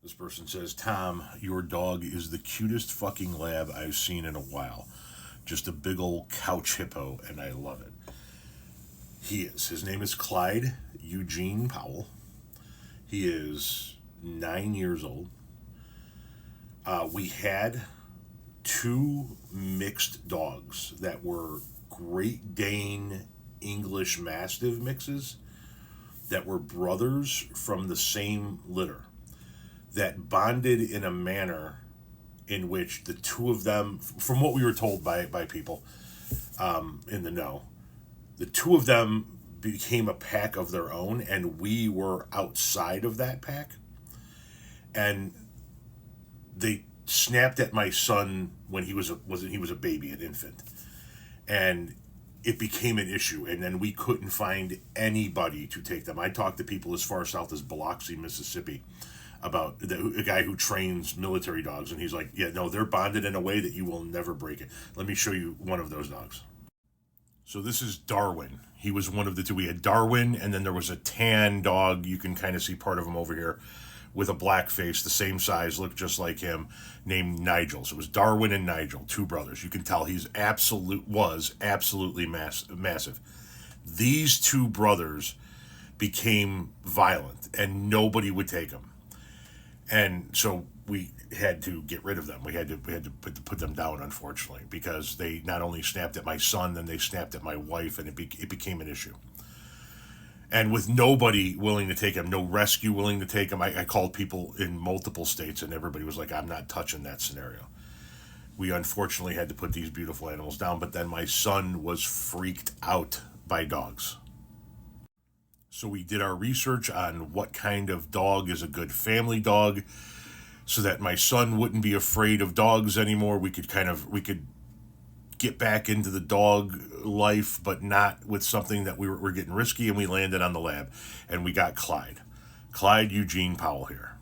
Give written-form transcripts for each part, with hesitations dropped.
This person says, Tom, your dog is the cutest fucking lab I've seen in a while. Just a big old couch hippo, and I love it. He is. His name is Clyde Eugene Powell. He is 9 years old. We had two mixed dogs that were Great Dane English Mastiff mixes that were brothers from the same litter that bonded in a manner in which the two of them, from what we were told by people in the know, the two of them became a pack of their own, and we were outside of that pack. And they snapped at my son when he was a baby, an infant, and it became an issue. And then we couldn't find anybody to take them. I talked to people as far south as Biloxi, Mississippi, about a guy who trains military dogs, and he's like, "Yeah, no, they're bonded in a way that you will never break it." Let me show you one of those dogs. So this is Darwin. He was one of the two. We had Darwin, and then there was a tan dog. You can kind of see part of him over here with a black face, the same size, looked just like him, named Nigel. So it was Darwin and Nigel, two brothers. You can tell was absolutely massive. These two brothers became violent, and nobody would take them. And so we had to get rid of them. We had to put them down, unfortunately, because they not only snapped at my son, then they snapped at my wife, and it became an issue. And with nobody willing to take him, no rescue willing to take him, I called people in multiple states, and everybody was like, "I'm not touching that scenario." We unfortunately had to put these beautiful animals down, but then my son was freaked out by dogs. So we did our research on what kind of dog is a good family dog, so that my son wouldn't be afraid of dogs anymore. We could get back into the dog life, but not with something that we're getting risky. And we landed on the lab, and we got Clyde Eugene Powell here.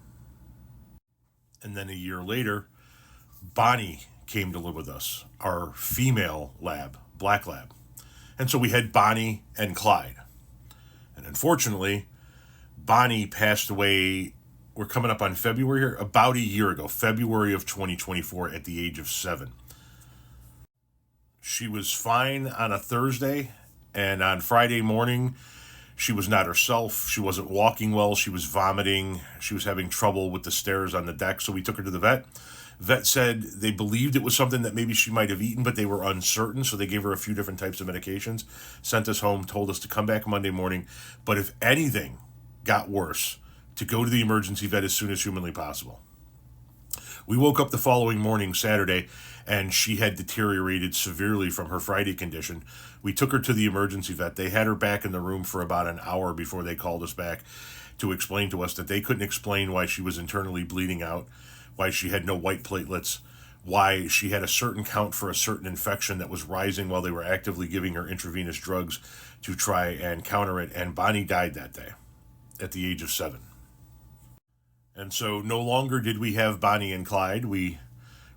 And then a year later, Bonnie came to live with us, our female lab, black lab. And so we had Bonnie and Clyde. And unfortunately, Bonnie passed away. We're coming up on February here, about a year ago, February of 2024, at the age of 7. She was fine on a Thursday, and on Friday morning, she was not herself. She wasn't walking well. She was vomiting. She was having trouble with the stairs on the deck, so we took her to the vet. Vet said they believed it was something that maybe she might have eaten, but they were uncertain, so they gave her a few different types of medications, sent us home, told us to come back Monday morning, but if anything got worse, to go to the emergency vet as soon as humanly possible. We woke up the following morning, Saturday, and she had deteriorated severely from her Friday condition. We took her to the emergency vet. They had her back in the room for about an hour before they called us back to explain to us that they couldn't explain why she was internally bleeding out, why she had no white platelets, why she had a certain count for a certain infection that was rising while they were actively giving her intravenous drugs to try and counter it. And Bonnie died that day at the age of 7. And so no longer did we have Bonnie and Clyde. We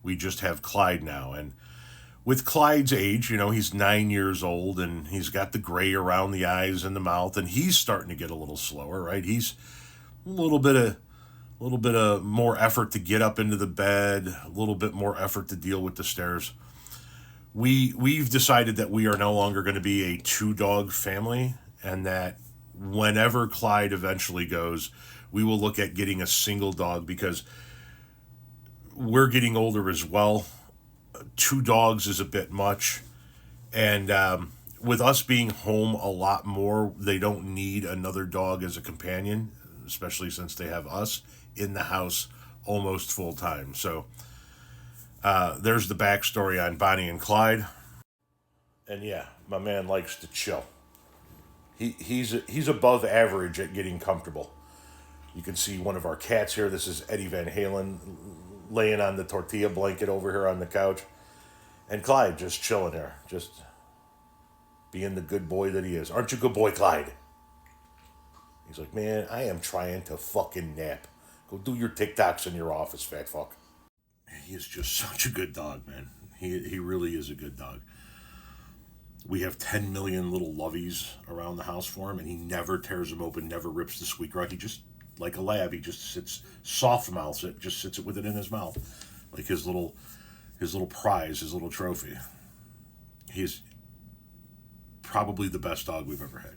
just have Clyde now. And with Clyde's age, he's 9 years old, and he's got the gray around the eyes and the mouth, and he's starting to get a little slower, right? He's a little bit of more effort to get up into the bed, a little bit more effort to deal with the stairs. We've decided that we are no longer going to be a 2-dog family, and that whenever Clyde eventually goes, we will look at getting a single dog, because we're getting older as well. 2 dogs is a bit much. And with us being home a lot more, they don't need another dog as a companion, especially since they have us in the house almost full time. So there's the backstory on Bonnie and Clyde. And yeah, my man likes to chill. He's above average at getting comfortable. You can see one of our cats here. This is Eddie Van Halen laying on the tortilla blanket over here on the couch. And Clyde just chilling there, just being the good boy that he is. Aren't you a good boy, Clyde? He's like, "Man, I am trying to fucking nap. Go do your TikToks in your office, fat fuck." He is just such a good dog, man. He really is a good dog. We have 10 million little loveys around the house for him, and he never tears them open, never rips the squeaker out. like a lab. He just sits, soft mouths it, just sits it with it in his mouth, like his little prize, his little trophy. He's probably the best dog we've ever had.